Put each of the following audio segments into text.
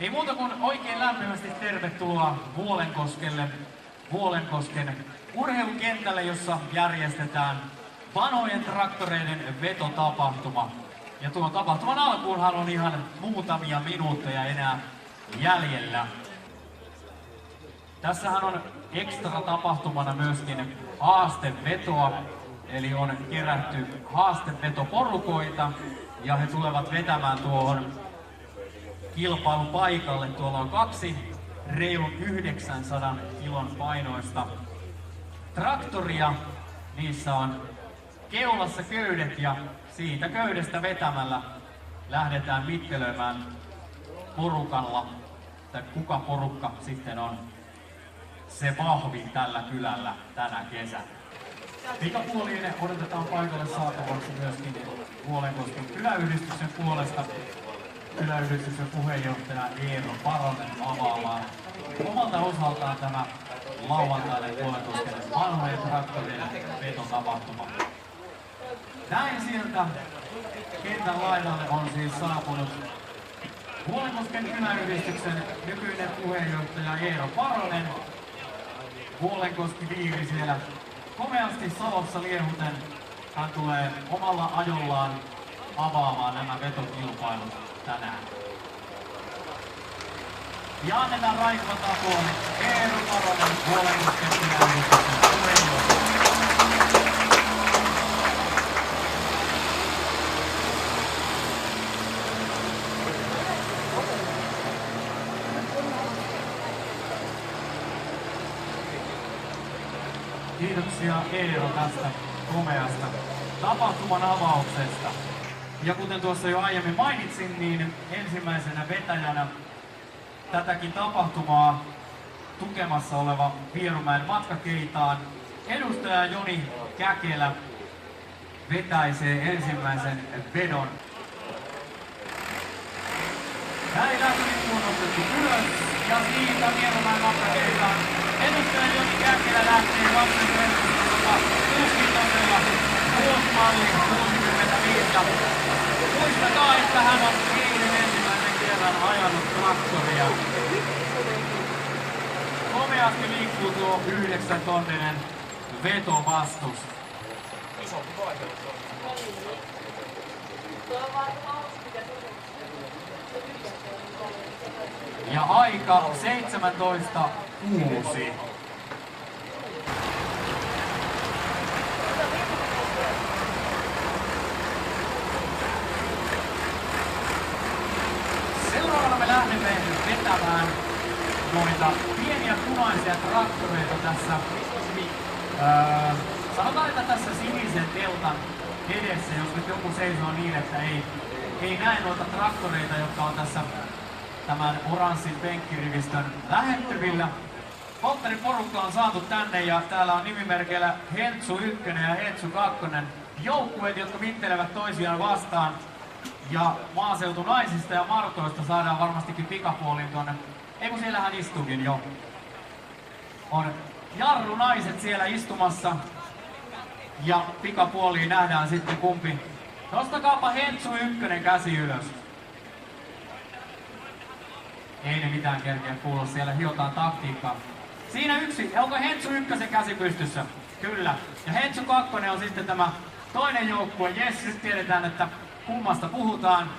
Ei muuta kuin oikein lämpimästi tervetuloa Vuolenkosken urheilukentälle, jossa järjestetään vanhojen traktoreiden vetotapahtuma. Ja tuon tapahtuman alkuunhan on ihan muutamia minuutteja enää jäljellä. Tässähän on ekstra tapahtumana myöskin haastevetoa, eli on kerätty haastevetoporukoita ja he tulevat vetämään tuohon kilpailupaikalle. Tuolla on 2 reilun 900 kilon painoista traktoria. Niissä on keulassa köydet ja siitä köydestä vetämällä lähdetään mittelöimään porukalla, tai kuka porukka sitten on se vahvin tällä kylällä tänä kesänä. Pikapuoliin odotetaan paikalle saatavaksi myöskin Vuolenkosken kyläyhdistyksen puolesta kyläyhdistyksen puheenjohtaja Eero Paronen avaamaan omalta osaltaan tämä lauantainen Vuolenkosken vanhojen traktorien vetotapahtuma. Näin sieltä kentän laidalle on siis saapunut Vuolenkosken kyläyhdistyksen nykyinen puheenjohtaja Eero Paronen. Vuolenkoski-viiri siellä komeasti salossa liehuten. Hän tulee omalla ajollaan avaamaan nämä vetokilpailut tänään. Ja annetaan raikata tuonne Eero Paronen Vuolenkosken kyläyhdistyksen puheenjohtaja. Kiitoksia Eero tästä komeasta tapahtuman avauksesta. Ja kuten tuossa jo aiemmin mainitsin, niin ensimmäisenä vetäjänä tätäkin tapahtumaa tukemassa oleva Vierumäen matkakeitaan edustaja Joni Käkelä vetäisee ensimmäisen vedon. Näin lähtölippu on nostettu ylös ja siitä Vierumäen matkakeitaan edustaja Joni Käkelä lähtee lapsen verkostossa 60-vuotiailla vuosimalli 65. Muistakaa, että hän on eilen ensimmäisen kerran ajanut traktoria. Komeasti liikkuu tuo 9-tonninen vetovastus. Isompi vaikeus on. Ja aika 17:06. Seuraavana me lähdemme vetämään noita pieniä punaisia traktoreita tässä. Sanotaan, että tässä sinisen teltan edessä, jos nyt joku seisoo niin, että ei näe noita traktoreita, jotka on tässä tämän oranssin penkkirivistön lähettyvillä. Polttariporukka on saatu tänne ja täällä on nimimerkeillä Hentsu 1 ja Hentsu 2 joukkueet, jotka vittelevät toisiaan vastaan. Ja maaseutunaisista ja Martoista saadaan varmastikin pikapuoliin tuonne. Ei kun siellähän istuukin jo. On jarrunaiset siellä istumassa. Ja pikapuoliin nähdään sitten kumpi. Nostakaapa Hentsu 1 käsi ylös. Ei ne mitään kerkeä kuulla, siellä hiotaan taktiikkaa. Siinä yksi, onko Hentsu 1 käsi pystyssä? Kyllä. Ja Hentsu 2 on sitten tämä toinen joukkue. Jes, nyt tiedetään, että kummasta puhutaan.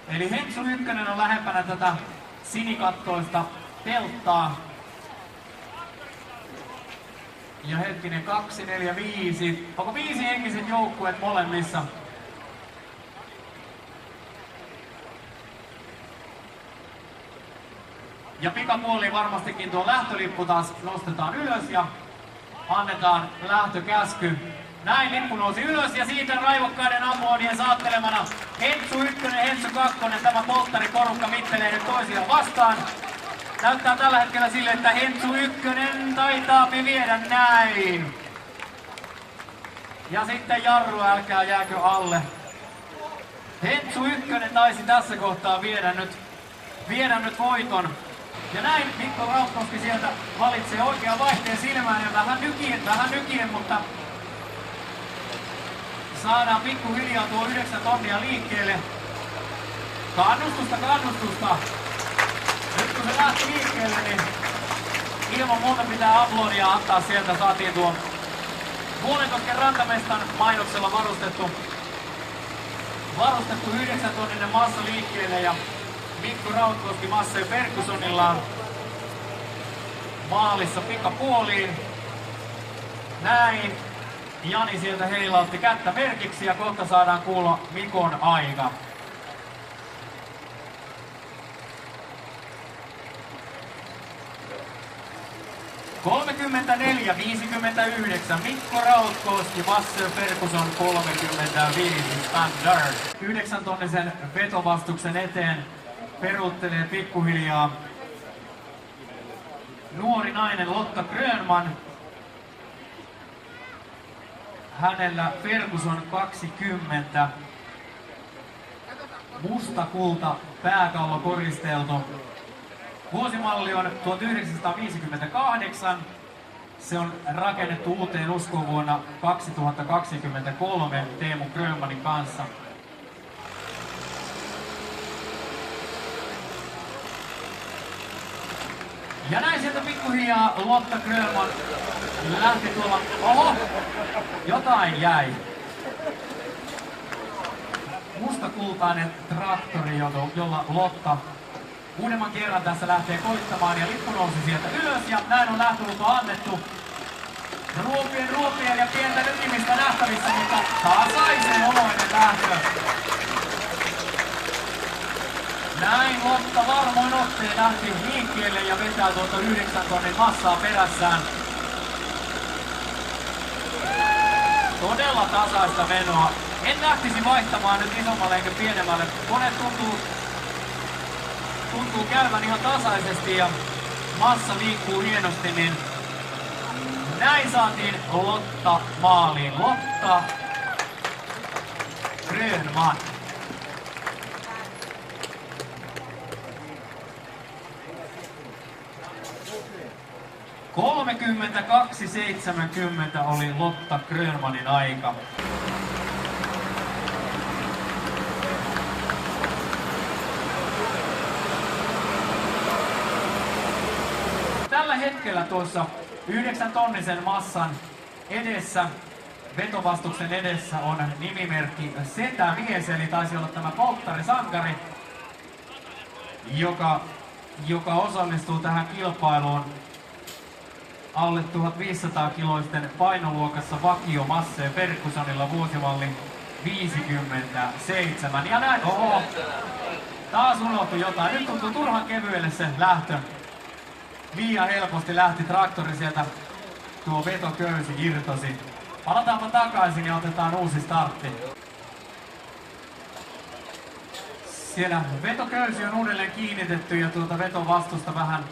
Eli Hentsu 1 on lähempänä tätä sinikattoista telttaa. Ja hetkinen, 2, 4, 5. Onko 5 henkiset joukkueet molemmissa? Ja pikapuoliin varmastikin tuo lähtölippu taas nostetaan ylös ja annetaan lähtökäsky. Näin lippu nousi ylös ja siitä raivokkaiden ammuonien saattelemana Hentsu 1, Hentsu 2, tämä polttariporukka mittelee nyt toisiaan vastaan. Näyttää tällä hetkellä sille, että Hentsu 1 taitaa viedä näin. Ja sitten jarru, älkää jääkö alle. Hentsu 1 taisi tässä kohtaa viedä nyt voiton. Ja näin Mikko Rauhkoski sieltä valitsee oikean vaihteen silmään ja vähän nykien, mutta saadaan pikkuhiljaa tuo 9 tonnia liikkeelle. Kannustusta. se lähti liikkeelle, niin ilman muuta pitää aplodia antaa sieltä. Saatiin tuo Vuolenkosken rantamestan mainoksella varustettu 9-tonninen massa liikkeelle ja Mikko Rautkoski Massey Fergusonillaan maalissa pikapuoliin. Näin. Jani sieltä heilautti kättä merkiksi ja kohta saadaan kuulla Mikon aika. ...34.59. Mikko Rautkoski, Massey Ferguson 35 standard. 9-tonnisen vetovastuksen eteen peruuttelee pikkuhiljaa nuori nainen Lotta Grönman. Hänellä Ferguson 20. Musta kulta pääkallo koristeltu. Vuosimalli on 1958. Se on rakennettu uuteen uskoon vuonna 2023 Teemu Grönmanin kanssa. Ja näin sieltä pikkuhiljaa Lotta Grönman lähti tuolla. Oho! Jotain jäi. Mustakultainen traktori, jolla Lotta uudemman kerran tässä lähtee koittamaan ja lippu nousi sieltä ylös ja näin on lähtölupa annettu. Ruopien ja pientä nykimistä nähtävissä, mutta tasaisen oloinen lähtö. Näin Lotta varmoin otteen lähti liikkeelle ja vetää tuota 9 tonnin massaa perässään. Todella tasaista menoa. En lähtisi vaihtamaan nyt isommalle eikä pienemmälle. Kone tuntuu käyvän ihan tasaisesti ja massa liikkuu hienosti, niin näin saatiin Lotta maaliin. Lotta Grönman. ...32.70 oli Lotta Grönmanin aika. Tällä hetkellä tuossa 9-tonnisen massan edessä, vetovastuksen edessä on nimimerkki Setämies, eli taisi olla tämä polttarisankari, joka osallistuu tähän kilpailuun alle 1500-kiloisten painoluokassa vakio Massey Fergusonilla vuosimalli 57. Ja näin, oho, taas unohtui jotain. Nyt tuntuu turhan kevyelle se lähtö. Liian helposti lähti traktori sieltä, tuo vetoköysi irtosi. Palataanpa takaisin ja otetaan uusi startti. Siellä vetoköysi on uudelleen kiinnitetty ja tuota vetovastusta vähän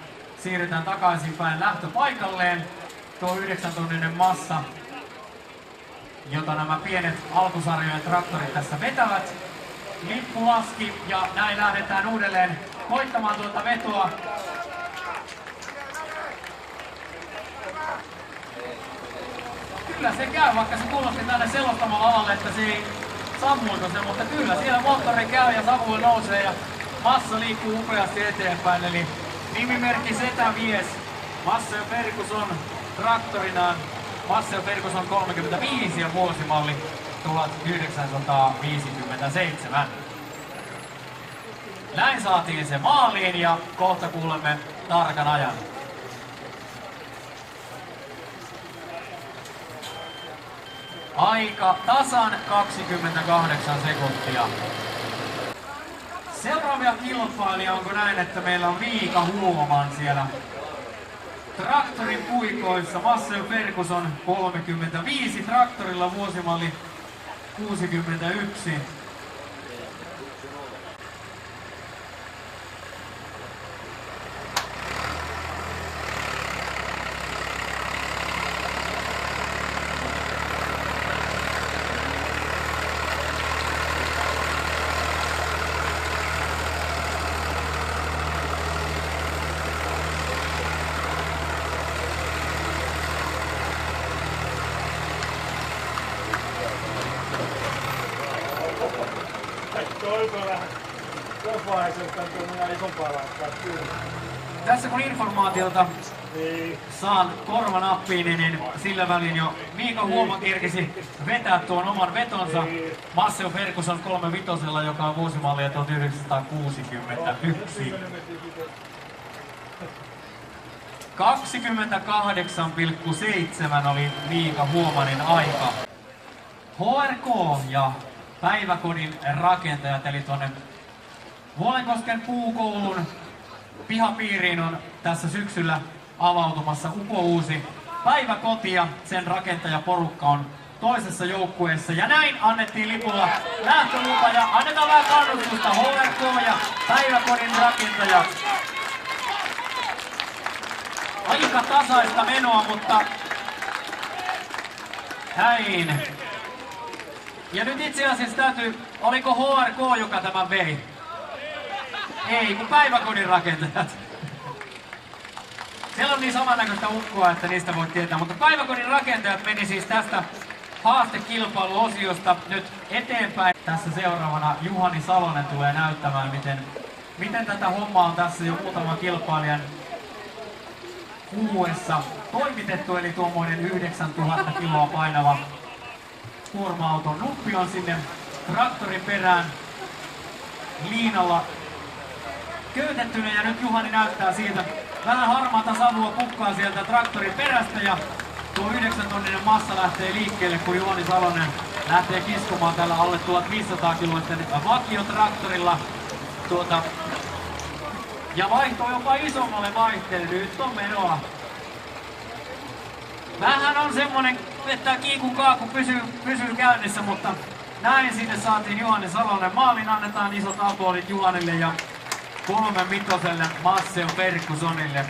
siirretään takaisinpäin lähtöpaikalleen. Tuo 9-tonninen massa, jota nämä pienet alkusarjojen traktorit tässä vetävät. Lippu laski ja näin lähdetään uudelleen koittamaan tuota vetoa. Kyllä se käy, vaikka se kuulosti tänne selostamalla alalle, että se ei sammuiko se, mutta kyllä siellä moottori käy ja savu nousee ja massa liikkuu upeasti eteenpäin. Eli nimimerkki Setämies, Massey Ferguson traktorinaan, Massey Ferguson 35 ja vuosimalli 1957. Näin saatiin se maaliin ja kohta kuulemme tarkan ajan. Aika tasan 28 sekuntia. Seuraavia kilpailija, onko näin, että meillä on Miika Huoman siellä traktorin puikoissa. Massey Ferguson 35, traktorilla vuosimalli 61. vaiheessa, että on isompaa laittaa kyllä. Tässä kun informaatiota Niin. saan korvanappiini, niin sillä välin jo Miika Huoma kerkesi vetää tuon oman vetonsa Masseo Ferguson 35, joka on vuosimallia 1961. 28,7 oli Miika Huomanin aika. HRK ja päiväkodin rakentajat, eli tuonne Vuolenkosken puukoulun pihapiiriin on tässä syksyllä avautumassa upouusi päiväkoti ja sen rakentajaporukka on toisessa joukkueessa. Ja näin annettiin lipulla lähtölupa ja annetaan vähän kannustusta HRK ja päiväkodin rakentajat. Aika tasaista menoa, mutta näin. Ja nyt itse asiassa täytyy, oliko HRK, joka tämän vei? Ei, kun päiväkodin rakentajat. Siellä on niin samannäköistä ukkoa, että niistä voi tietää. Mutta päiväkodin rakentajat meni siis tästä haastekilpailuosiosta nyt eteenpäin. Tässä seuraavana Juhani Salonen tulee näyttämään, miten tätä hommaa on tässä jo muutaman kilpailijan kuluessa toimitettu. Eli tuommoinen 9000 kiloa painava kuorma-auton nuppi on sinne traktorin perään liinalla köytettynä ja nyt Juhani näyttää siitä. Vähän harmaata savua pukkaa sieltä traktorin perästä ja tuo 9-tonninen massa lähtee liikkeelle, kun Juhani Salonen lähtee kiskomaan tällä alle 1500 kiloisten vakiotraktorilla ja vaihtoo jopa isommalle vaihteelle. Nyt on menoa. Vähän on semmonen, että kiikun kaaku pysyy käynnissä, mutta näin sinne saatiin Juhani Salonen. Maalin annetaan isot aplodit Juhanille ja 3-mitoselle Masseo Fergusonille,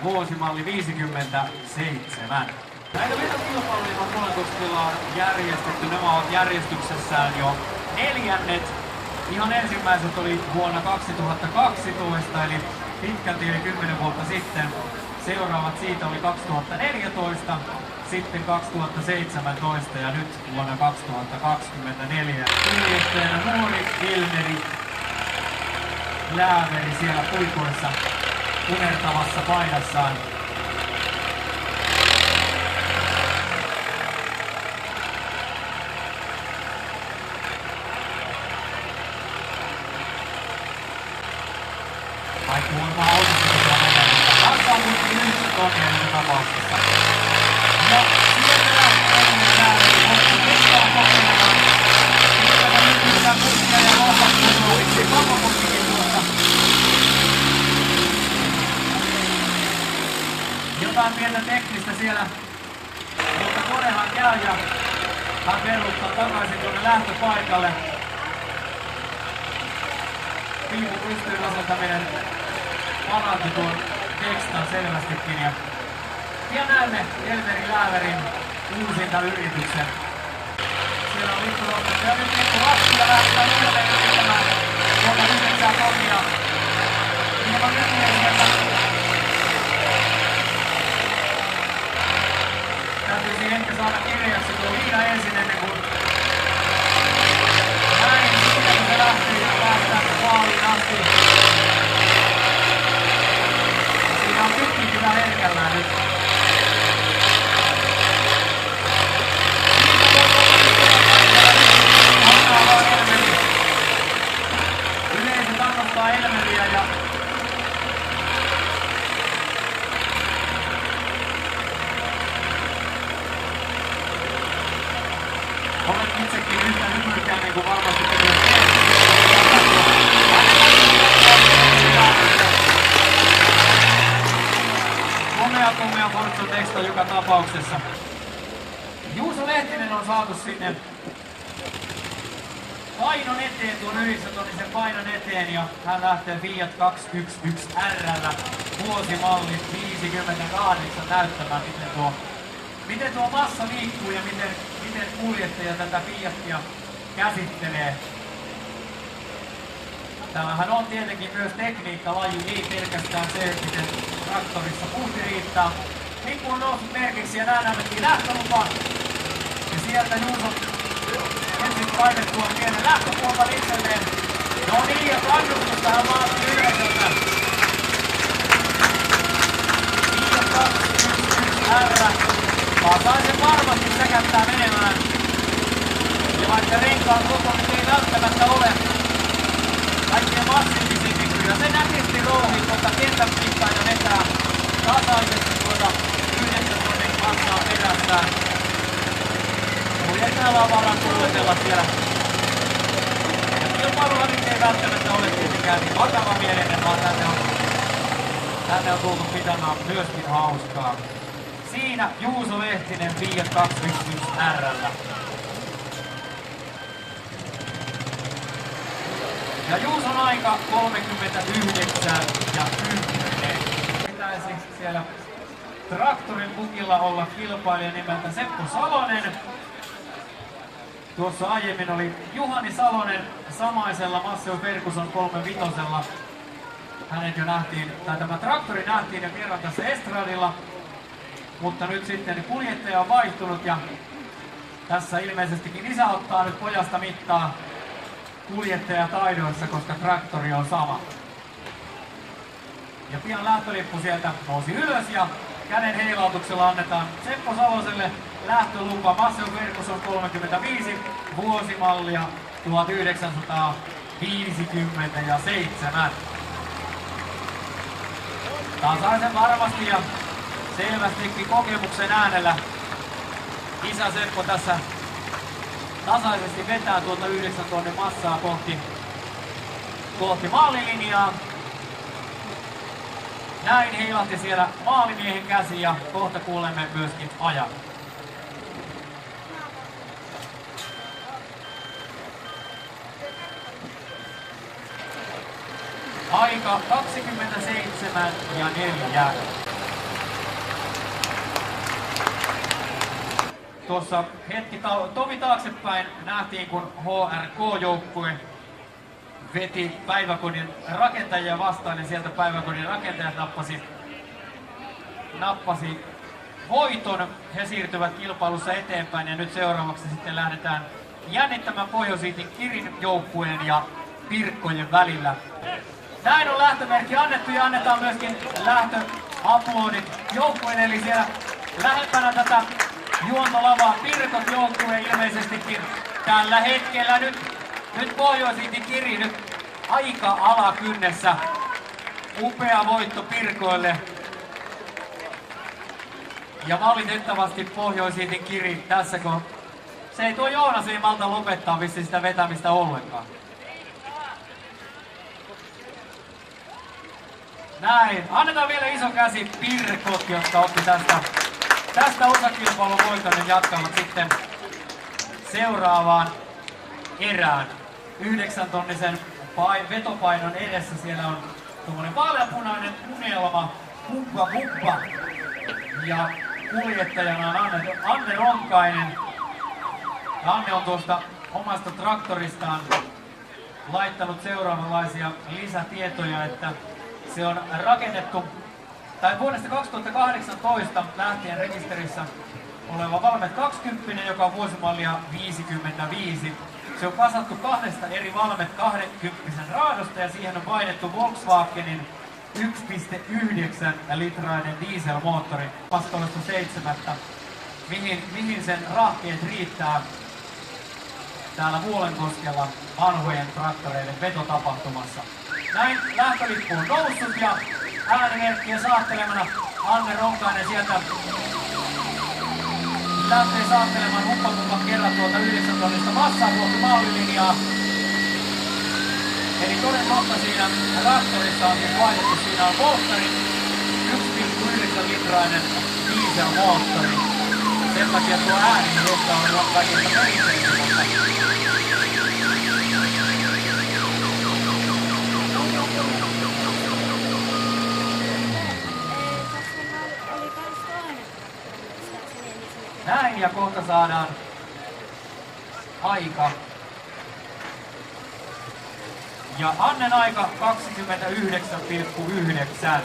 vuosimalli 57. Näitä vetokilpailuja on Vuolenkoskella järjestetty. Nämä ovat järjestyksessään jo neljännet. Ihan ensimmäiset oli vuonna 2012, eli pitkälti yli 10 vuotta sitten. Seuraavat siitä oli 2014, sitten 2017 ja nyt vuonna 2024. Kuljettajana nuori Ilmeri Lääveri siellä puikoissa punertavassa paidassaan. Vai kuulemma autossa mennä, mutta tässä on kuitenkin 1 tonnia joka tapauksessa. No, sieltä lähtee Lääveri, mutta ketään kokeilemaan. Sieltä nyt yhtään puskia ja lohkakkuun olisi koko puskikin tuossa. Jotain pientä teknistä siellä, mutta konehan käy ja hän peruttaa takaisin tuonne lähtöpaikalle. Piipu pystyyn asentaminen paranti tuon tekstan selvästikin ja näemme Elmeri Lääverin uusinta yrityksen. Siellä on lippulausta ja nyt lippulausta ja lähdetään uudelleen yrittämään tuolta 9 tonnia. Ilman yhtiöiseltä. Täytyisi ehkä saada kirjaksi tuo liina ensin ennen kuin näin siitä kun se lähtee ja päästään maaliin asti. Siinä on pitkin kyllä herkällään nyt. Antaa vaan Elmeri. Yleisö kannattaa Elmeriä ja olen itsekin yhtä ymmärtäinen kuin varmasti tekee. Komea Forza teksta joka tapauksessa. Juuso Lehtinen on saatu sinne painon eteen, tuon 9-tonnisen painon eteen ja hän lähtee Fiat 211 R:llä vuosimalli 58 näyttämään miten tuo massa liikkuu ja miten kuljettaja tätä Fiatia käsittelee. Tämähän on tietenkin myös tekniikkalaji, ei pelkästään se, miten traktorissa puhti riittää. Lippu on noussut merkiksi ja näin annettiin lähtölupa. Ja sieltä Juuso ensin painettua pienen lähtöpuolta itselleen. No niin, ja kannustus tähän Matti Yleisöltä. 5-2-1-1 R. Tasaisen varmasti säkättää menemään. Ja vaikka renkaan koko nyt ei välttämättä ole kaikkein massiivisin, kyllä se nätisti rouhii kentän pintaan ja vetää tasaisesti tuota 9 tonnin massaa perässään. Kuljettajalla on varaa kuljetella siellä. Ja kilpailulla nyt ei välttämättä ole tietenkään niin vakavamielinen, vaan tänne on tultu pitämään myöskin hauskaa. Siinä Juuso Lehtinen 5-2-1-1 R:llä. Ja Juuson aika 39 ja 10. Pitäisi siellä traktorin pukilla olla kilpailija nimeltä Seppo Salonen. Tuossa aiemmin oli Juhani Salonen samaisella Masseo Ferguson 35. Hänet jo nähtiin, tai tämä traktori nähtiin jo kerran tässä estradilla. Mutta nyt sitten kuljettaja on vaihtunut ja tässä ilmeisestikin isä ottaa nyt pojasta mittaa kuljettajataidoissa, koska traktori on sama. Ja pian lähtölippu sieltä nousi ylös ja käden heilautuksella annetaan Seppo Saloselle lähtölupa. Masseo Ferguson 35, vuosimallia 1957. Tasaisen varmasti ja selvästikin kokemuksen äänellä isä Seppo tässä tasaisesti vetää tuota 9 tonnin massaa kohti maalilinjaa. Näin heilahti siellä maalimiehen käsi ja kohta kuulemme myöskin ajan. Aika 27 ja 4. Tuossa hetki tovi taaksepäin nähtiin, kun HRK-joukkue veti päiväkodin rakentajia vastaan, ja sieltä päiväkodin rakentajat nappasi voiton. He siirtyvät kilpailussa eteenpäin ja nyt seuraavaksi sitten lähdetään jännittämään Pohjois-Iitin Kirin joukkueen ja Pirkkojen välillä. Näin on lähtömerkki annettu ja annetaan myöskin lähtöaplodit joukkueen, eli siellä lähempänä tätä juontolavaa Pirkot joukkue ilmeisestikin tällä hetkellä nyt Pohjois-Iitin Kiri nyt aika alakynnessä. Upea voitto Pirkoille. Ja valitettavasti Pohjois-Iitin Kiri tässä, kun se ei tuo Joonas ei malta lopettaa vissiin sitä vetämistä ollenkaan. Näin. Annetaan vielä iso käsi Pirkot, jotka otti tästä osakilpailun voiton ja jatkavat sitten seuraavaan erään. 9 tonnisen vetopainon edessä siellä on tuommoinen vaaleapunainen unelma, Huppa Huppa. Ja kuljettajana on Anne Ronkainen. Anne on tuosta omasta traktoristaan laittanut seuraavanlaisia lisätietoja, että se on rakennettu, tai vuodesta 2018 lähtien rekisterissä oleva Valmet 20, joka on vuosimallia 55. Se on kasattu 2 eri Valmet 20 raadosta ja siihen on painettu Volkswagenin 1,9 litrainen dieselmoottori 7. Mihin sen rahkeet riittää täällä Vuolenkoskella vanhojen traktoreiden vetotapahtumassa. Näin lähtölippu on noussut ja äänimerkkien saattelemana Anne Ronkainen sieltä lähtee saattelemaan Huppa kerran tuota 9 tonnista massaa kohti maalilinjaa. Eli toden totta siinä traktorissa on siis vaihdettu, siinä on Volkkarin 1,9 litrainen dieselmoottori. Sen takia tuo ääni johtaa on kaikista perinteisemmästä. Näin ja kohta saadaan aika. Ja Annen aika 29,9.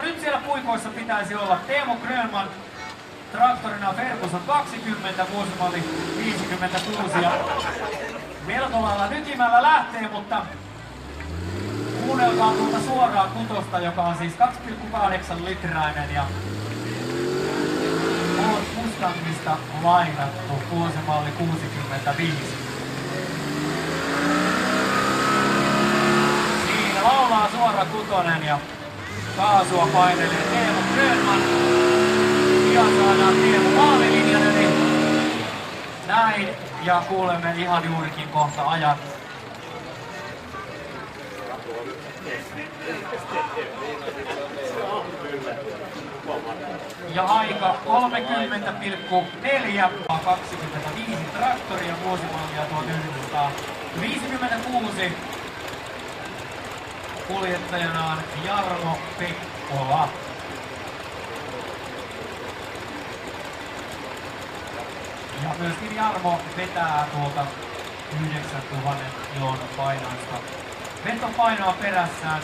Nyt siellä puikoissa pitäisi olla Teemu Grönman traktorina Ferguson 20, vuosimalli 56 ja melko lailla nykimällä lähtee, mutta kuunnelkaa tuolta suoraa kutosta, joka on siis 2,8 litrainen ja Ford Mustangista lainattu vuosimalli 65. Siinä laulaa suora kutonen ja kaasua painelee Teemu Grönman. Pian saadaan Teemu maalilinjalle, niin näin ja kuulemme ihan juurikin kohta ajat. Ja aika 30,4, 25 traktoria vuosimallia 1956. Kuljettajana on Jarmo Pekkola. Ja myöskin Jarmo vetää tuolta 9000 kilon painoista vetopainoa perässään.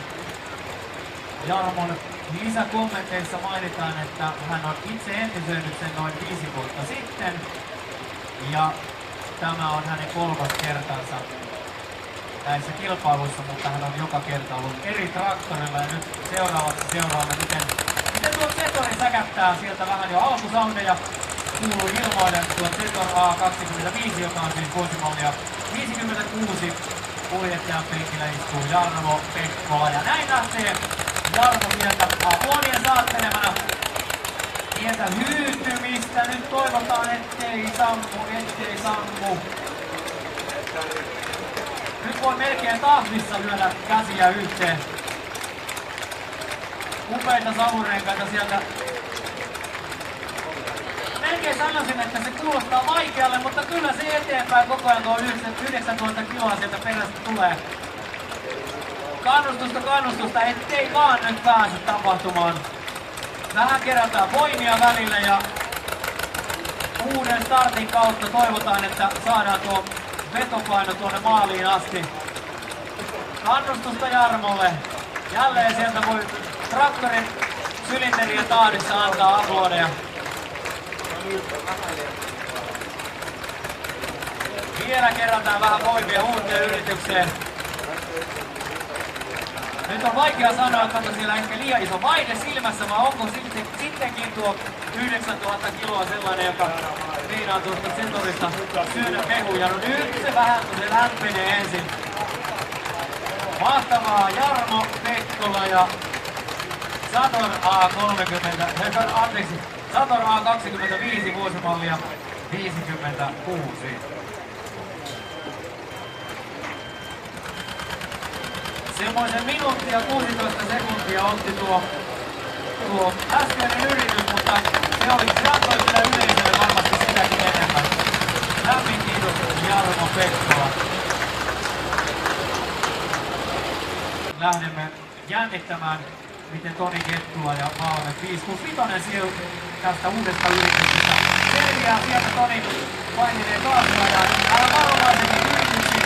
Jarmon lisäkommenteissa mainitaan, että hän on itse entisöinyt sen noin 5 vuotta sitten. Ja tämä on hänen 3. kertansa näissä kilpailuissa, mutta hän on joka kerta ollut eri traktorilla. Ja nyt seuraavaksi seuraamme, miten tuo Zetori säkättää sieltä vähän jo alkusoundeja. Kuuluu ilmoille tuo Zetor A25, joka on siis vuosimallia 56. Kuljettajan penkillä istuu Jarmo Pekkola ja näin lähtee Jarmo sieltä aplodien saattelemana. Pientä hyytymistä, nyt toivotaan ettei sammu. Nyt voi melkein tahvissa lyödä käsiä yhteen. Upeita savurenkaita sieltä. Melkein sanoisin, että se kuulostaa vaikealle, mutta kyllä se eteenpäin koko ajan tuo 9000 kiloa sieltä perästä tulee. Kannustusta, ettei vaan nyt pääse tapahtumaan. Vähän kerätään voimia välillä ja uuden startin kautta toivotaan, että saadaan tuo vetopaino tuonne maaliin asti. Kannustusta Jarmolle. Jälleen sieltä voi traktorin sylinterien tahdissa antaa aplodeja. Vielä kerätään vähän voimia uuteen yritykseen. Nyt on vaikea sanoa, että onko siellä ehkä liian iso vaihde silmässä, vai onko sittenkin tuo 9000 kiloa sellainen, joka meinaa tuosta Zetorista syödä mehuja. No nyt se vähän, kun se lämpenee ensin. Mahtavaa Jarmo Pekkola ja Sator A25 vuosimallia 56. Semmoisen minuutti ja 16 sekuntia otti tuo äskeinen yritys, mutta se antoi kyllä yleisölle varmasti sitäkin enemmän. Lämmin kiitos Jarmo Pekkola. Lähdemme jännittämään, miten Toni Kettula ja Valmet 565 siellä tästä uudesta yrityksestä selviää. Sieltä Toni painelee kaasua ja älä varovaisemmin yrityksiin.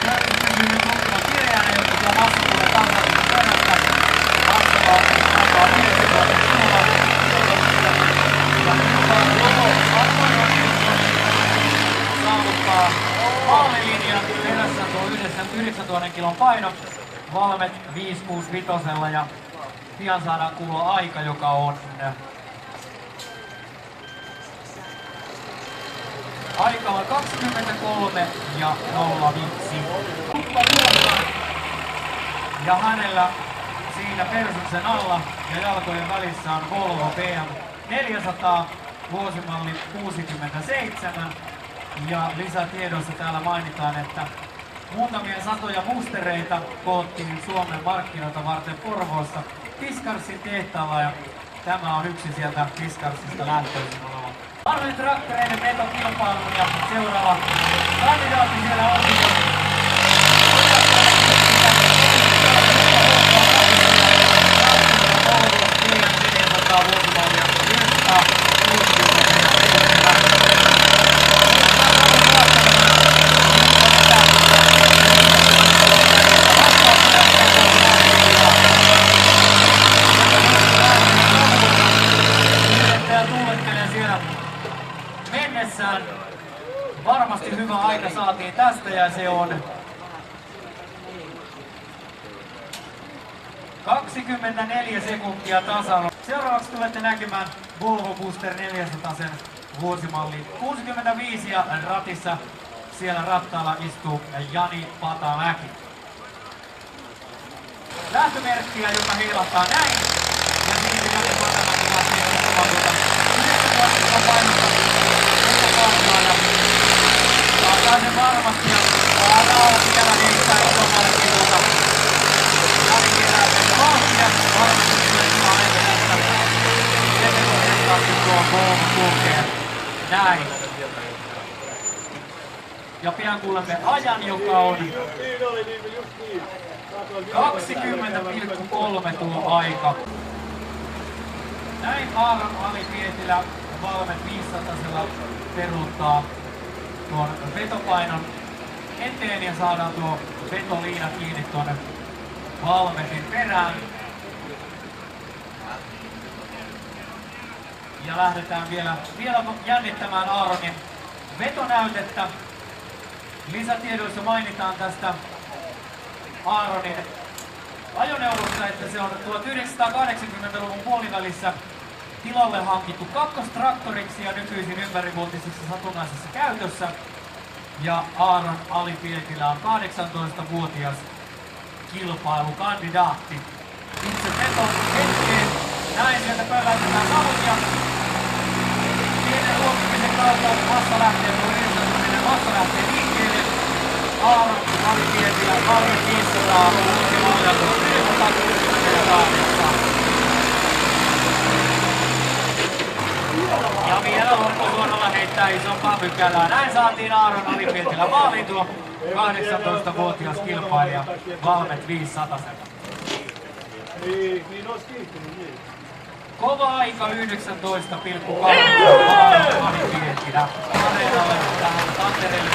Yritys pysyy nyt lukema kirjainen, jotta tuo massa tulee tasaisesti perästä. Mahtavaa 9000 kiloa. Ja nyt saavuttaa maalilinjan perässä tuo 9000 kilon paino. Valmet 565 ja pian saadaan kuulla aika, joka on aika on 23 ja 05. Ja hänellä siinä persuksen alla ja jalkojen välissä on Volvo PM 400 vuosimalli 67. Ja lisätiedoissa täällä mainitaan, että muutamia satoja mustereita koottiin Suomen markkinoita varten Porvoossa Fiskarsin tehtaalla ja tämä on yksi sieltä Fiskarsista lähtöisin oleva vanhojen traktoreiden vetokilpailun ja seuraava kandidaatti siellä on aika saatiin tästä ja se on 24 sekuntia tasalla. Seuraavaksi tulette näkemään Volvo Buster 400 vuosimalli 65 ja ratissa siellä rattaalla istuu Jani Patamäki. Lähtömerkkiä, joka heilahtaa näin. Ja siitä Jani Patamäki lähtee istumaan 9 painosta ja saattaa sen varmasti ja Rao vielä heittää isommalle kivulta. Jani kerää sen vauhtia, varmasti saa etelästä. Etelästä tuo Volvo kulkee näin. Ja pian kuulemme ajan, joka on 20,3 tuo aika. Näin Aaron Ali Pietilä Valmet 500 peruuttaa tuon vetopainon eteen ja saadaan tuo vetoliina kiinni tuonne Valmetin perään. Ja lähdetään vielä jännittämään Aaronin vetonäytettä. Lisätiedoissa mainitaan tästä Aaronin ajoneuvosta, että se on 1980-luvun puolivälissä tilalle hankittu kakkostraktoriksi ja nykyisin ympärivuotisessa satunnaisessa käytössä. Ja Aaron Ali Pietilä on 18-vuotias kilpailukandidaatti. Itse veton hetkeen. Näin sieltä pölläytetään savut ja pienen luokkimisen kautta massa lähtee liikkeelle. Aaron Ali Pietilä, Valmet 500, uusi ohjatus, 168. Ja vielä loppusuoralla heittää isompaa pykälää. Näin saatiin Aaron Ali Pietilä maaliin tuo 18-vuotias kilpailija Valmet 500. Niin olisi kiihtynyt niin. Kova aika 19,2 Aaron Ali Pietilä. Areenalle tähän Tantereelle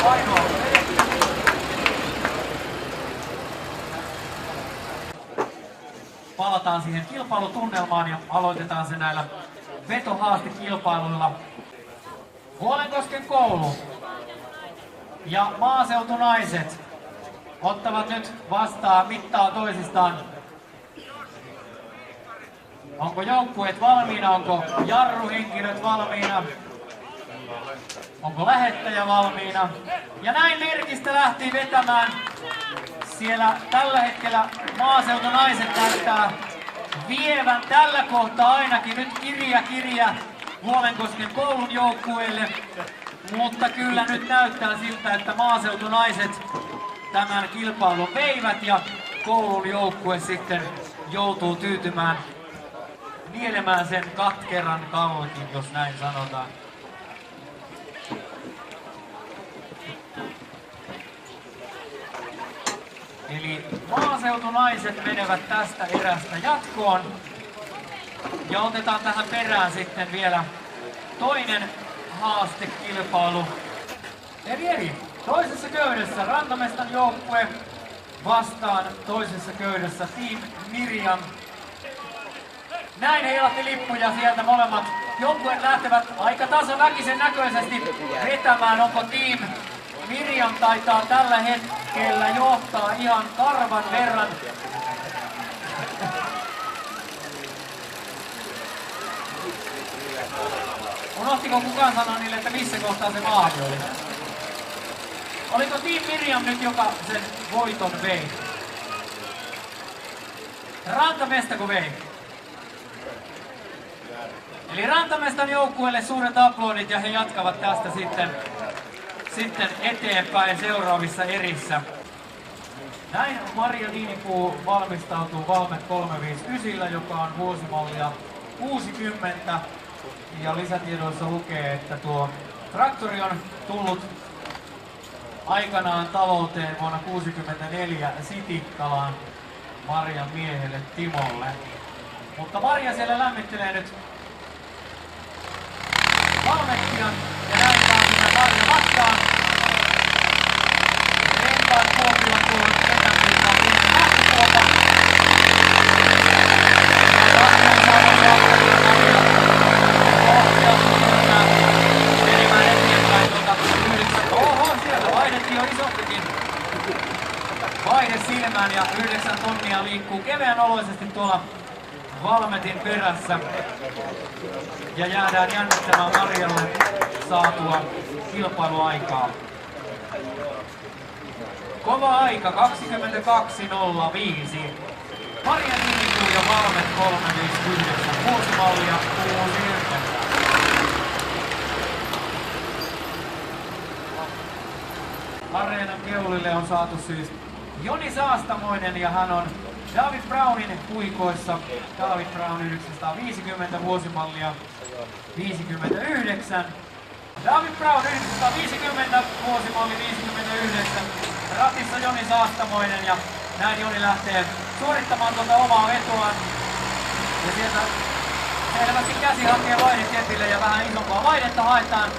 painoa. Palataan siihen kilpailutunnelmaan ja aloitetaan se näillä vetohaastekilpailuilla. Vuolenkosken koulu ja maaseutunaiset ottavat nyt vastaan mittaa toisistaan. Onko joukkueet valmiina? Onko jarruhenkilöt valmiina? Onko lähettäjä valmiina? Ja näin Merkistä lähti vetämään. Siellä tällä hetkellä maaseutunaiset näyttää vievän tällä kohtaa ainakin nyt kirja Vuolenkosken koulun joukkueelle. Mutta kyllä nyt näyttää siltä, että maaseutunaiset tämän kilpailun veivät ja koulun joukkue sitten joutuu tyytymään nielemään sen katkeran kalkin, jos näin sanotaan. Eli maaseutunaiset menevät tästä erästä jatkoon. Ja otetaan tähän perään sitten vielä toinen haastekilpailu. Eli toisessa köydessä Rantamestan joukkue vastaan toisessa köydessä Team Miriam. Näin heilatti lippuja sieltä molemmat. Joukkueet lähtevät aika tasaväkisen näköisesti vetämään. Onko Team Miriam taitaa tällä hetkellä johtaa ihan karvan verran. Unohtiko kukaan sanoa niille, että missä kohtaa se maali oli? Oliko Team Miriam nyt, joka sen voiton vei? Rantamestako vei? Eli Rantamestan joukkueelle suuret aplodit ja he jatkavat tästä sitten eteenpäin seuraavissa erissä. Näin Maria Niinipuu valmistautuu Valmet 359, joka on vuosimallia 60. Ja lisätiedoissa lukee, että tuo traktori on tullut aikanaan talouteen vuonna 1964 Sitikkalaan Marian miehelle Timolle. Mutta Maria siellä lämmittelee nyt Valmettian ja näin saa sitä Marja vastaan. Renkaat Kuopioon tuohon etäpyykään pienen lähtöpuolta. Ja Marjan saadaan Valmettia Marja. Menemään eteenpäin tuota 9 vaihde silmään ja 9 tonnia liikkuu keveän oloisesti tuolla Valmetin perässä. Ja jäädään jännittämään Marjalle saatua kilpailuaikaa. Kova aika 22.05. Marja Niinikuu ja Valmet 359. Vuosimallia 69. Areenan keulille on saatu siis Joni Saastamoinen ja hän on David Brownin puikoissa. David Brown 950 vuosimallia 59. David Brown 950 vuosimalli 59. Ratissa Joni Saastamoinen ja näin Joni lähtee suorittamaan tuota omaa vetoaan. Ja sieltä selvästi käsi hakee vaihdeketille ja vähän isompaa vaihdetta haetaan.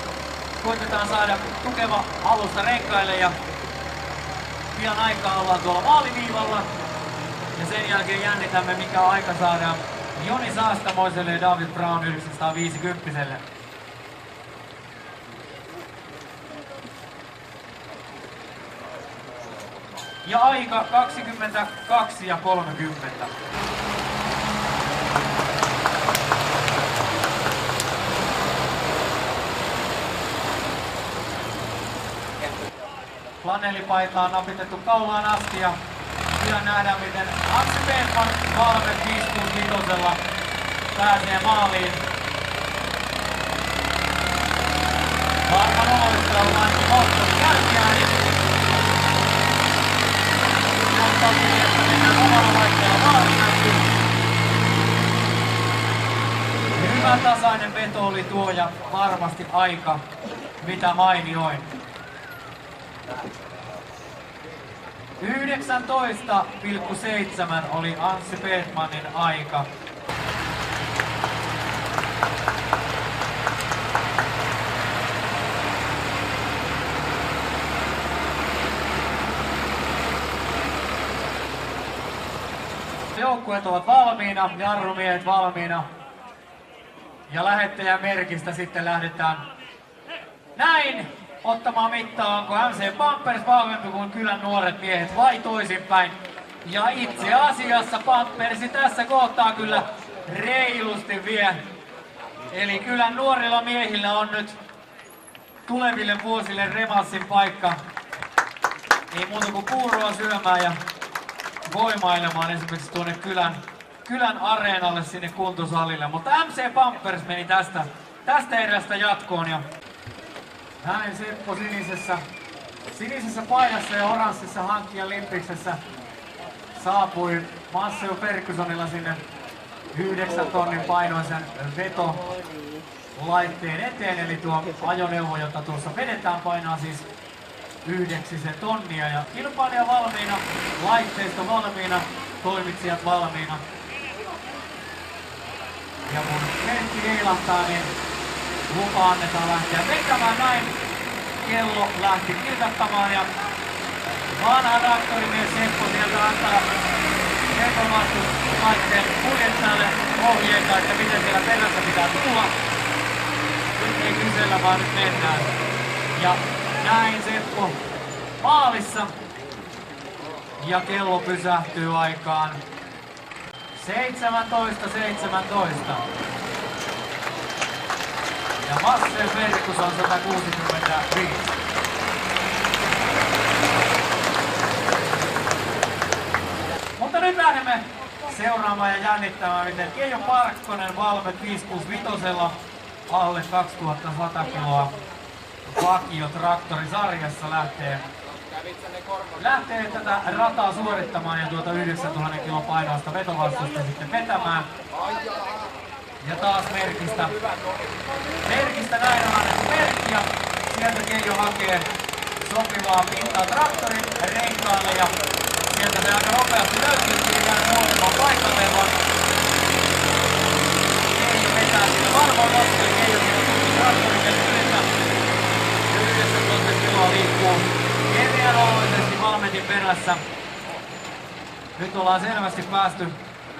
Koitetaan saada tukeva alusta renkaille ja pian aikaa ollaan tuolla maaliviivalla. Ja sen jälkeen jännitämme mikä aika saadaan Joni Saastamoiselle ja David Brown 950. Ja aika 22.30. Flanellipaitaa on napitettu kaulaan asti ja kyllä nähdään miten Anssi Peetman Valmet 565 pääsee maaliin. Varman oloista on ainakin moottori jälkiääni. Johtaa siihen, että mennään omalla laitteella maaliin. Hyvä tasainen veto oli tuo ja varmasti aika mitä mainioin. 19,7 oli Anssi Peetmanin aika. Joukkueet ovat valmiina, jarrumiehet valmiina. Ja lähettäjän merkistä sitten lähdetään näin ottamaan mittaa, onko MC Pampers vahvempi kuin kylän nuoret miehet vai toisinpäin. Ja itse asiassa Pampersi tässä kohtaa kyllä reilusti vie. Eli kylän nuorilla miehillä on nyt tuleville vuosille revanssin paikka. Ei muuta kuin puuroa syömään ja voimailemaan esimerkiksi tuonne kylän areenalle sinne kuntosalille. Mutta MC Pampers meni tästä erästä jatkoon ja näin Seppo sinisessä paidassa ja oranssissa hankkijan limpiksessä saapui Masseo Fergusonilla sinne 9 tonnin painoisen vetolaitteen eteen. Eli tuo ajoneuvo, jota tuossa vedetään, painaa siis 9 tonnia. Ja kilpailija valmiina, laitteisto valmiina, toimitsijat valmiina. Ja kun merkki heilahtaa, niin lupa annetaan lähteä vetämään näin. Kello lähti kilkattamaan ja vanha traktorimies Seppo sieltä antaa vetovastuslaitteen kuljettajalle ohjeita, että miten siellä perässä pitää tulla. Nyt ei kysellä, vaan nyt mennään. Ja näin Seppo maalissa. Ja kello pysähtyy aikaan 17.17. Ja Marcel Ferguson 165. Mutta nyt lähdemme seuraamaan ja jännittämään, miten Keijo Parkkonen Valmet 565 alle 2100 kiloa vakiotraktorisarjassa lähtee tätä rataa suorittamaan ja tuota 9000 kilon painoista vetovastusta sitten vetämään. Ja taas merkistä näin on annettu merkki ja sieltä Keijo hakee sopivaa pintaa traktorin renkaalle ja sieltä se aika nopeasti löytyy, että ei jäänyt nousemaan paikalleen, vaan Keijo vetää sinne varmaan nostoon. Keijo siellä tuli traktorin yhdessä 9000 kiloa liikkuu keveän oloisesti Valmetin perässä. Nyt ollaan selvästi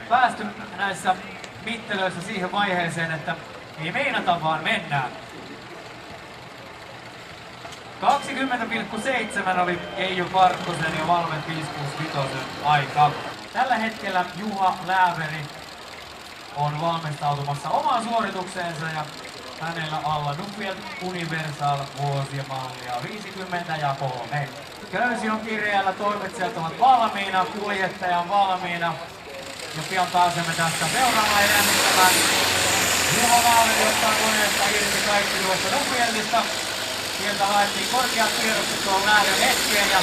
päästy näissä mittelöissä siihen vaiheeseen, että ei meinata vaan mennään. 20,7 oli Eiju Parkkosen ja Valmet 565 aika. Tällä hetkellä Juha Lääveri on valmistautumassa omaan suoritukseensa ja hänellä alla Nuffield Universal vuosimallia 53. Köysi on kireällä, toimitsijat ovat valmiina, kuljettaja on valmiina. Ja pian pääsemme tästä seuraavaan jännittämään. Juha Lääveri ottaa koneesta irti kaikki tuosta Nuffieldista. Sieltä haettiin korkeat tiedokset tuon lähdön hetkeen ja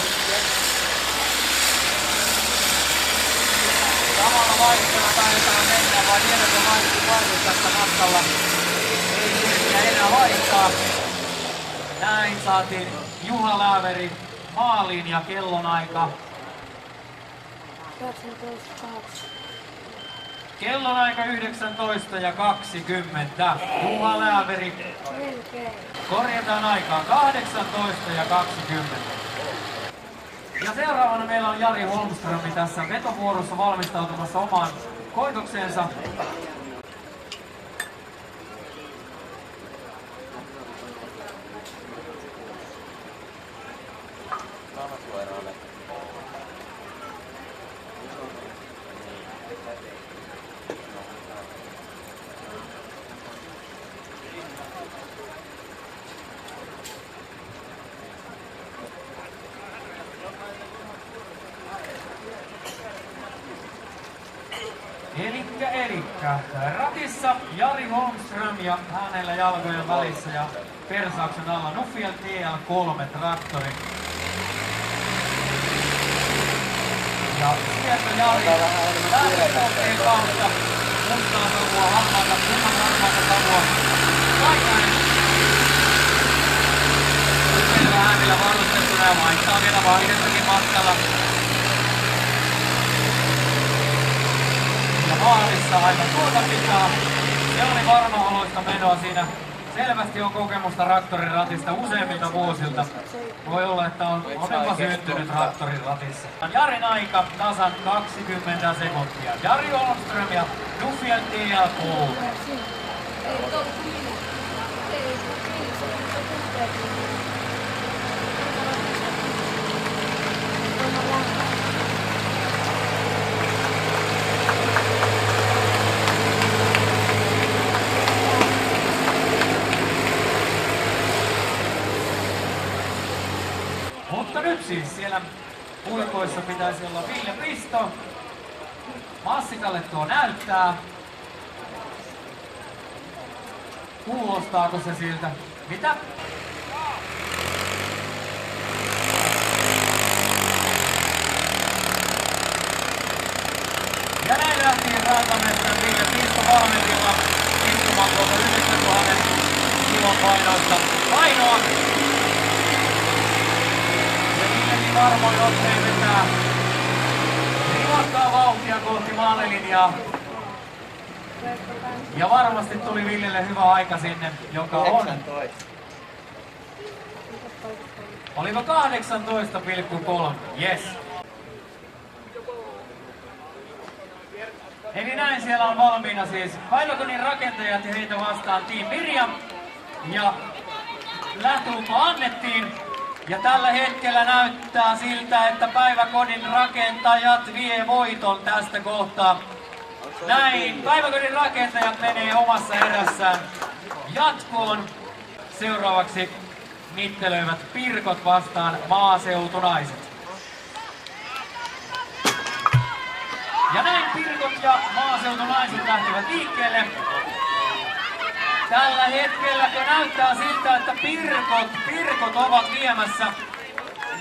samalla vaihteella taidetaan mennä, vai vieläkö vaihdut tästä matkalla? Ei kerkiä enää vaihtaa. Näin saatiin Juha Lääveri maaliin ja kellonaika. Kellonaika 19 ja 20. Juha Lääveri. Korjataan aikaa 18 ja 20. Ja seuraavana meillä on Jari Holmström tässä vetovuorossa valmistautumassa omaan koitokseensa. Elikkä ratissa Jari Holmström ja hänellä jalkojen välissä ja persauksen alla Nuffield TL3 traktori. Ja sieltä Jari lähtökohteen kautta mustaa savua, harmaata savua. Kaikainen. Yhdellä äänillä varustettuna ja vaihtaa vielä vaihdessakin matkalla. Ja maalissa aivan tuota pitää. Se oli varmaoloista menoa siinä. Selvästi on kokemusta traktorin ratista useimmilta vuosilta. Voi olla, että on jopa syntynyt traktorin ratissa. Jarin aika tasan 20 sekuntia. Jari Holmström ja Nuffield TL3. Mutta nyt siis siellä ulkoissa pitäisi olla Ville Pisto. Massikalle tuo näyttää. Kuulostaako se siltä? Mitä? Ja näin lähti rantamestari Ville Pisto valmentilla istumaan tuolta 9000 kilon painoista painoa. Varmoin otteen vetää rivakkaa vauhtia kohti maalilinjaa. Ja varmasti tuli Villelle hyvä aika sinne, joka on... 19. Oliko 18,3? Yes. Eli näin siellä on valmiina siis päiväkodin rakentajat ja heitä vastaan Team Mirja. Ja lähtölupa annettiin. Ja tällä hetkellä näyttää siltä, että päiväkodin rakentajat vie voiton tästä kohtaa. Näin, päiväkodin rakentajat menee omassa erässään jatkoon. Seuraavaksi mittelöivät Pirkot vastaan maaseutunaiset. Ja näin Pirkot ja maaseutunaiset lähtevät liikkeelle. Tällä hetkellä näyttää siltä, että Pirkot ovat viemässä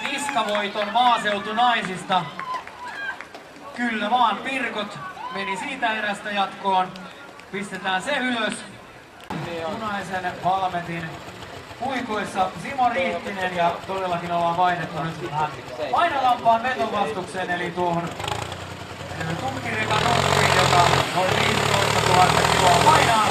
niskavoiton maaseutunaisista. Kyllä vaan, Pirkot meni siitä erästä jatkoon. Pistetään se ylös. Punaisen Valmetin puikoissa Simo Riittinen ja todellakin ollaan vaihdettu nyt vähän painolampaan vetovastukseen, eli tuohon tunkkirekan nokkiin, joka noin 15 000 kiloa painaa.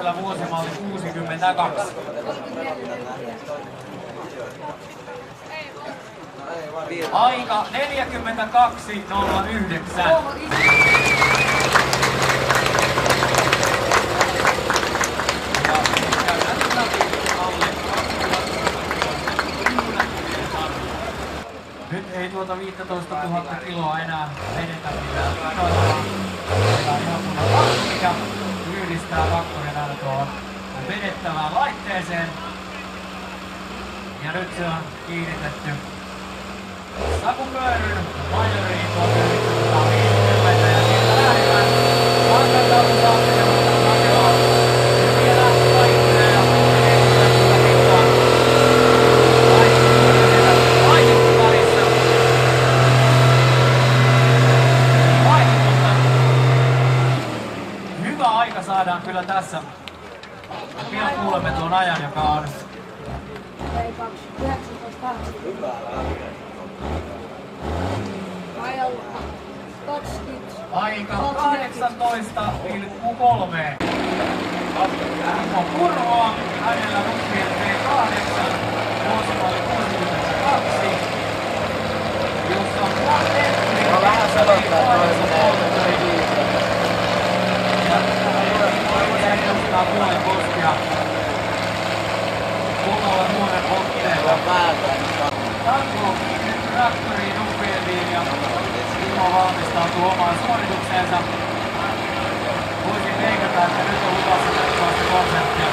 Yhdisellä vuosimalli 62. Aika 42.09. Nyt ei tuota 15 000 kiloa enää vedetä millään radoilla. Meillä on ihan kunnon laskuri ja yhdistää traktorin aina tuohon vedettävään laitteeseen. Ja nyt se on kiinnitetty sakupyöryn majoriin 1950 ja sieltä lähdetään Vankansalun saakka Nakelaan. Ja vielä kaikkea ja saadaan kyllä tässä. Pian kuulemme tuon ajan, joka on aika 18,3. Timo Purhoa, hänellä Nuffien P8, vuosimalli 62, jossa on vähän edustaa puolen postia. Kunnolla nuoren otteella. Tanko on kiinnitetty traktoriin Nuffien ja Timo valmistautuu omaan suoritukseensa. Voisin veikata, että nyt on luvassa jatkuvasti konseptia.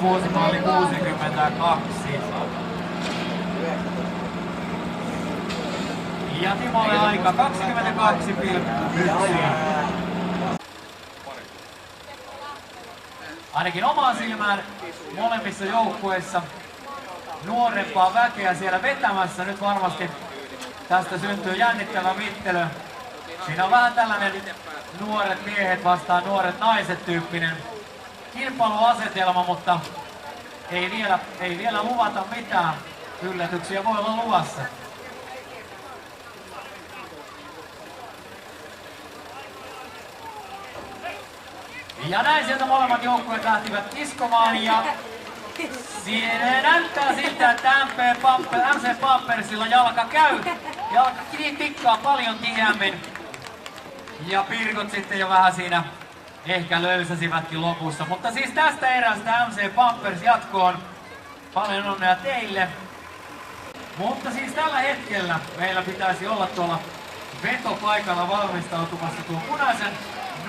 Vuosimalli 62. Ja Timolle aika 22,1. Ainakin omaan silmään molemmissa joukkueissa nuorempaa väkeä siellä vetämässä. Nyt varmasti tästä syntyy jännittävä mittely. Siinä on vähän tällainen nuoret miehet vastaan nuoret naiset tyyppinen kilpailuasetelma, mutta ei vielä luvata mitään. Yllätyksiä voi olla luvassa. Ja näin sieltä molemmat joukkueet lähtivät kiskomaan ja siinä näyttää siltä, että MC Pampersilla jalka tikkaa paljon tiheämmin. Ja Pirkot sitten jo vähän siinä ehkä löysäsivätkin lopussa. Mutta siis tästä erästä MC Pampers jatkoon. Paljon onnea teille. Mutta siis tällä hetkellä meillä pitäisi olla tuolla vetopaikalla valmistautumassa tuo punaisen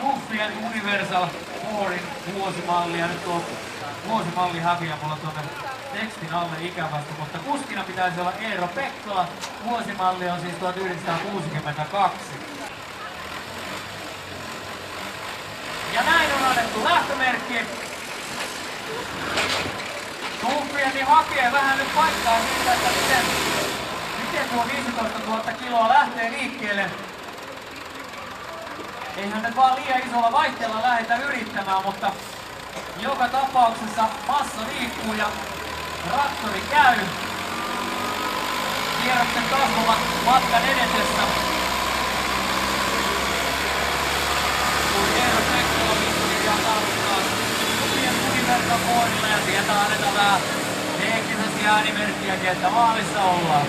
Nuffien Universal Fourin vuosimalli. Ja nyt tuo vuosimalli häviää mulla tuonne tekstin alle ikävästi. Mutta kuskina pitäisi olla Eero Pekkola. Vuosimalli on siis 1962. Ja näin on annettu lähtömerkki. Nuffien hakee vähän nyt paikkaa siitä, että miten tuo 15 000 kiloa lähtee liikkeelle. Eihän nyt vaan liian isolla vaihteella lähdetä yrittämään, mutta joka tapauksessa massa liikkuu ja traktori käy. Kierroksen kasvavat matkan edetessä. Kun Eero Pekkola pikkuhiljaa saavuttaa Nuffien Universal Fourilla ja sieltä annetaan vähän henkisesti äänimerkkiäkin, että maalissa ollaan.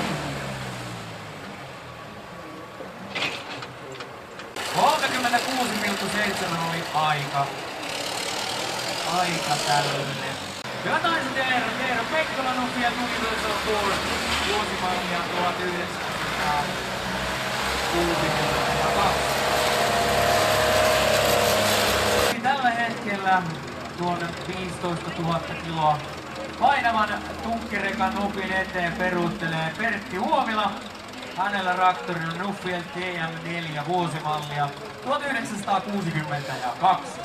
36,7 oli aika täydellinen. Hyvät naiset ja herrat, Eero Pekkola Nuffien Universal Four vuosimallia 1962. Tällä hetkellä tuon 15 000 kiloa painavan tunkkirekan nupin eteen peruuttelee Pertti Huomila. Hänellä traktori on Nuffien TM4 vuosimallia 1962.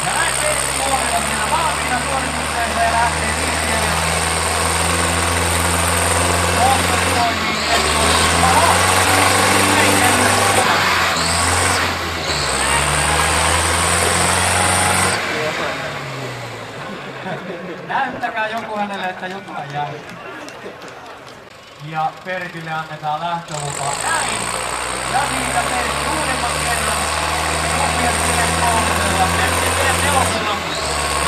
Ja näin Pertti Vuorila siellä valmiina suoritukseen ja lähtee liikkeelle. Moottori toimii, näyttäkää joku hänelle, että jotain jää. Ja Pertille annetaan lähtölupa. Näin! Ja siitä Pertti uudemman kerran. Lupia siihen kolmosella. Pertti siihen nelosella.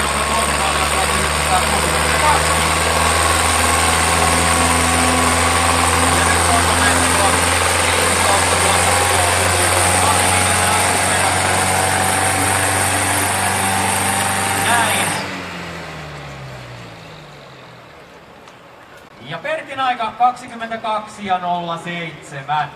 Jonka Vuosimallilla 1962. Ja nyt onko näitä tuo 15 vuotta näin. Ja Pertin aika 22:07.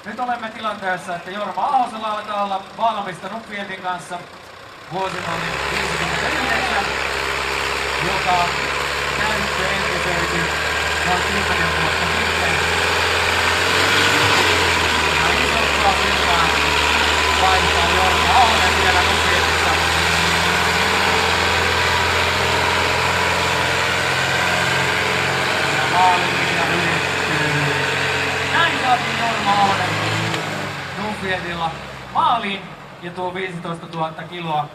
Nyt olemme tilanteessa, että Jorma Ahosella alkaa olla valmista Nuppietin kanssa vuosimalli 59, joka käyttö entisoitu noin 10 vuotta sitten. Ja isompaa silmää vaihtaa Jorma Ahonen vielä Nuppietissä. Ja maalinlinja ylittyy. Näin saatiin Jorma Ahonen Nuppietilla maaliin ja tuo 15 000 kiloa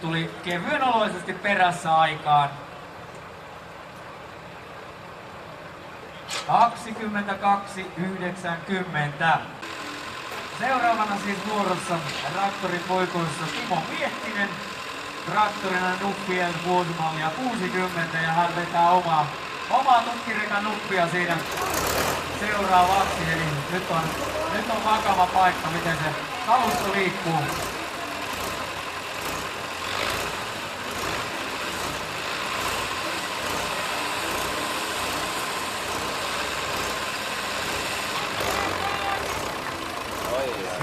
tuli kevyenoloisesti perässä aikaan. 22:90. Seuraavana siis vuorossa traktoripoikuissa Timo Miettinen. Traktorina Nuppiel vuosimallia 60 ja hän vetää omaa tukkirekan nuppia siinä seuraavaksi. Eli nyt on vakava paikka, miten se kalusto liikkuu.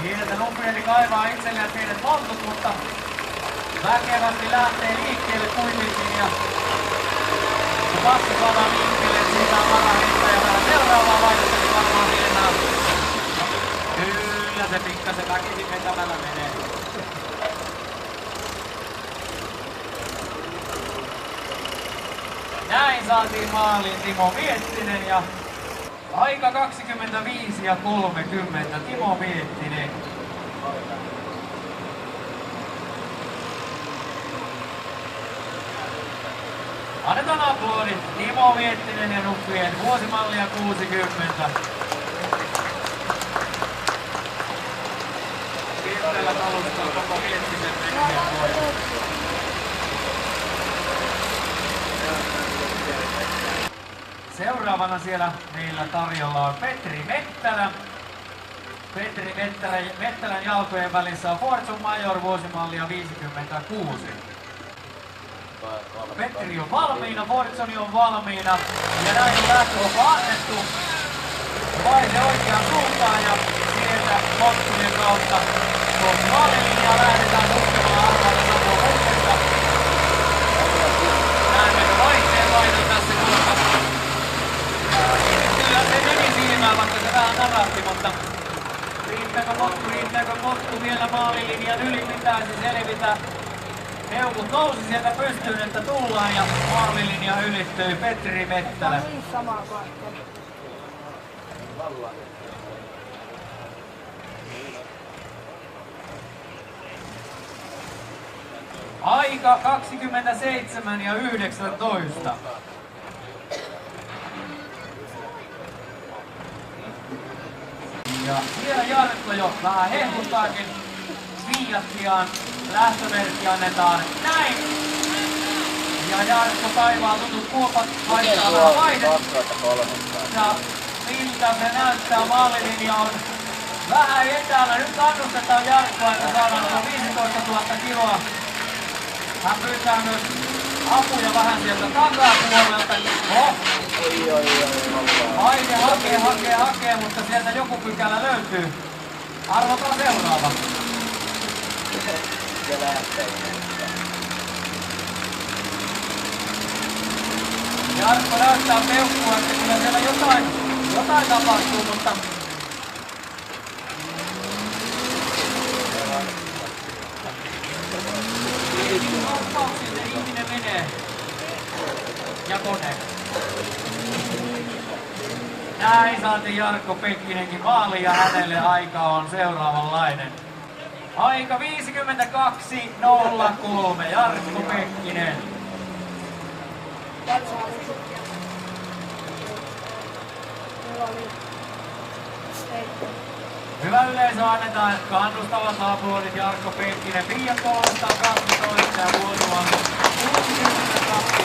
Sieltä Nuppieli kaivaa itselleen pienet montut, mutta väkevästi lähtee liikkeelle kuitenkin. Ja kun passi saadaan liikkeelle, että siitä on varaa heittää ja vähän seuraavaa vaihdetta, niin varmaan hienaa. Kyllä se pikkasen väkisin vetämällä menee. Näin saatiin maaliin Timo Miettinen ja aika 25:30 Timo Miettinen. Annetaan aplodit Timo Miettinen ja Nuppien vuosimallia 60. Piirteellä kalustaa koko Miettisen tekijä pois. Seuraavana siellä meillä tarjolla on Petri Mettälä. Petri Mettälän jalkojen välissä on Fortune Major vuosimallia 56. Petri on valmiina, Fortune on valmiina ja näin on lähtölupa annettu. Vaihde oikeaan suuntaan ja sieltä monttujen kautta tuossa maalilinjaa lähdetään tutkimaan arvoilla Samuel Hukkesta. Näemmekö vaihteen vaihdon tässä kulmassa. Kyllä se meni silmään, vaikka se vähän naratti, mutta riittääkö pottu vielä maalilinjan yli, pitäisi selvitä. Heukut nousi sieltä pystyyn, että tullaan ja maalilinja ylittyy Petri Mettälä. Aika 27:19. Ja siellä Jarkko jo vähän hehkuttaakin Fiattiaan. Lähtömerkki annetaan näin. Ja Jarkko kaivaa tutut kuopat, vaihtaa vähän vaihdetta. maalissa, miltä se näyttää. Maalilinja on vähän etäällä. Nyt kannustetaan Jarkkoa, että saadaan tuo 15 000 kiloa. Hän pyytää myös apuja vähän sieltä takapuolelta. Aine hakee, mutta sieltä joku pykälä löytyy. Arvotaan seuraava. Jarkko näyttää peukkua, että kyllä siellä jotain tapahtuu, mutta sinne ihminen menee. Ja kone. Näin saatiin Jarkko Pekkinenkin maaliin ja hänelle aika on seuraavanlainen. Aika 52.03. Jarkko Pekkinen. Hyvä yleisö, annetaan kannustavat aplodit Jarkko Pekkinen. 512 ja vuoroa 62.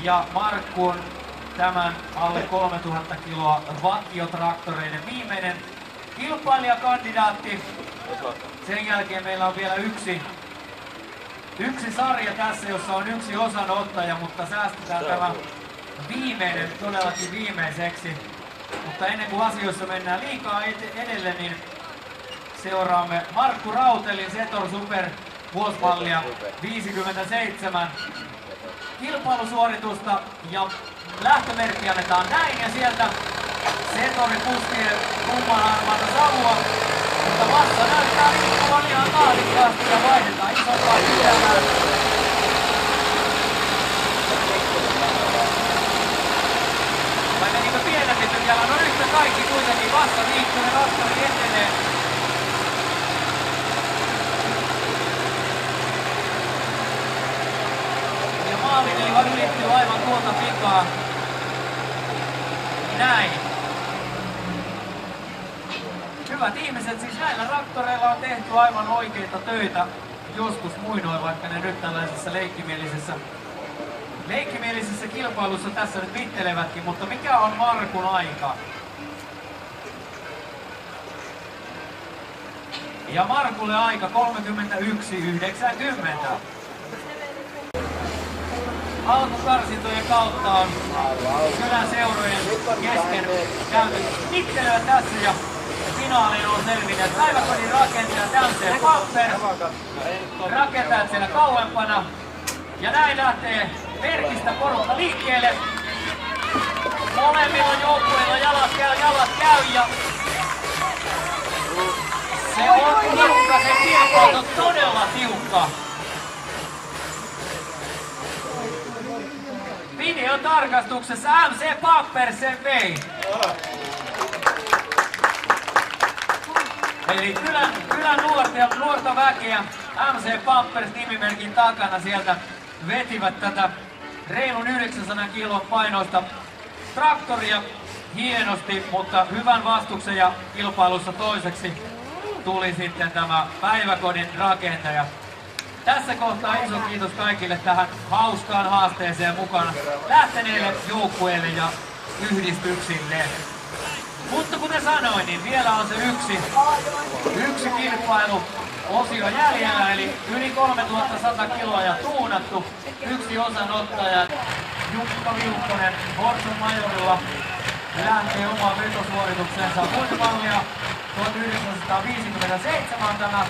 Ja Markku on tämän alle 3000 kiloa vakiotraktoreiden viimeinen kilpailijakandidaatti. Sen jälkeen meillä on vielä yksi sarja tässä, jossa on yksi osanottaja, mutta säästetään tämä viimeinen todellakin viimeiseksi. Mutta ennen kuin asioissa mennään liikaa edelle, niin seuraamme Markku Rautelin Zetor Super vuosimallia 57 kilpailusuoritusta ja lähtömerkki annetaan näin ja sieltä Zetorin puskee kummanharmaata savua, mutta massa näyttää liikkuvan ihan tahdikkaasti ja vaihdetaan isompaa pidämään. Vai menikö pienempi pykälä? No yhtä kaikki kuitenkin vasta liikkuu ja traktori etenee. Maalilinja ylittyy aivan tuolta pikaa. Näin. Hyvät ihmiset, siis näillä traktoreilla on tehty aivan oikeita töitä. Joskus muinoin, vaikka ne nyt tällaisessa leikkimielisessä kilpailussa tässä nyt vittelevätkin. Mutta mikä on Markun aika? Ja Markulle aika 31.90. Alkukarsintojen kautta on kylän seurojen kesken käyty mittelöä tässä ja finaaliin on selvinneet päiväkodin rakentajat MC Papper, rakentajat siellä kauempana ja näin lähtee Perkistä porukka liikkeelle. Molemmilla joukkueilla jalat käy ja se on tiukka, se kilpailu on todella tiukka. Videotarkastuksessa MC Papper sen vei. Eli kylän nuorta väkeä MC Pappers nimimerkin takana sieltä vetivät tätä reilun 900 kilon painoista traktoria hienosti, mutta hyvän vastuksen ja kilpailussa toiseksi tuli sitten tämä päiväkodin rakentaja. Tässä kohtaa iso kiitos kaikille tähän hauskaan haasteeseen mukaan lähteneille joukkueille ja yhdistyksille. Mutta kuten sanoin, niin vielä on se yksi kilpailuosio jäljellä, eli yli 3100 kiloa ja tuunattu. Yksi osanottaja, Jukka Viukkonen, Horson Majorilla lähtee omaan vetosuorituksensa. Vuosimallia 1957 tämä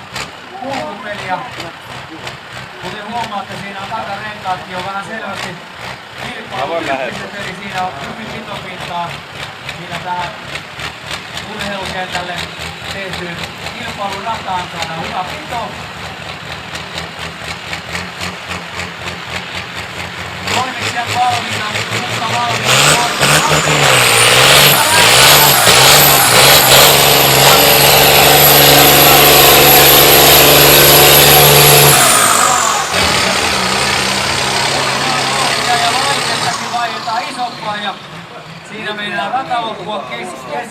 kulkupeli. Kuten huomaatte, siinä on takarenkaatkin jo vähän selvästi kilpailutyyppiset, eli siinä on hyvin pitopintaa siinä tähän urheilukentälle tehtyyn kilpailurataan saada hyvä pito. Toimitsijat valmiina, mutta valmiina. Ja siinä meidän rataloukkua kesken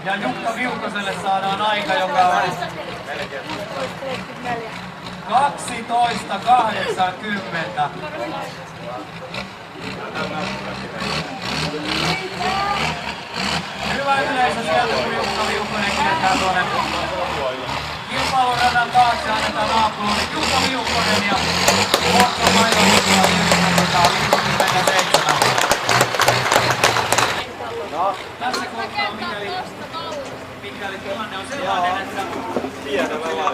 ja Jukka Viukoselle saadaan aika, joka on 12.80. Hyvä yleisö sieltä, kun Jukka Viukkonen kiertää tuonne kilpailuradan taakse, annetaan aplodit. Jukka Viukkonen ja Otto Mailahukula 57. Tässä kohtaa, mikäli tilanne on sellainen, että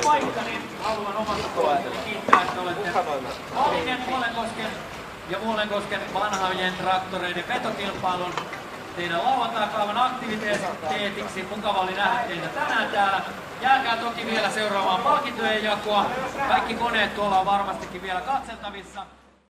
paikka, niin haluan omasta puolestani kiittää, että olette Valiken, Vuolenkosken vanhojen traktoreiden vetokilpailun teidän lauantaikaavan aktiviteetiksi. Mukava oli nähdä teitä tänään täällä. Jääkää toki vielä seuraavaan palkintojen jakoa. Kaikki koneet tuolla on varmastikin vielä katseltavissa.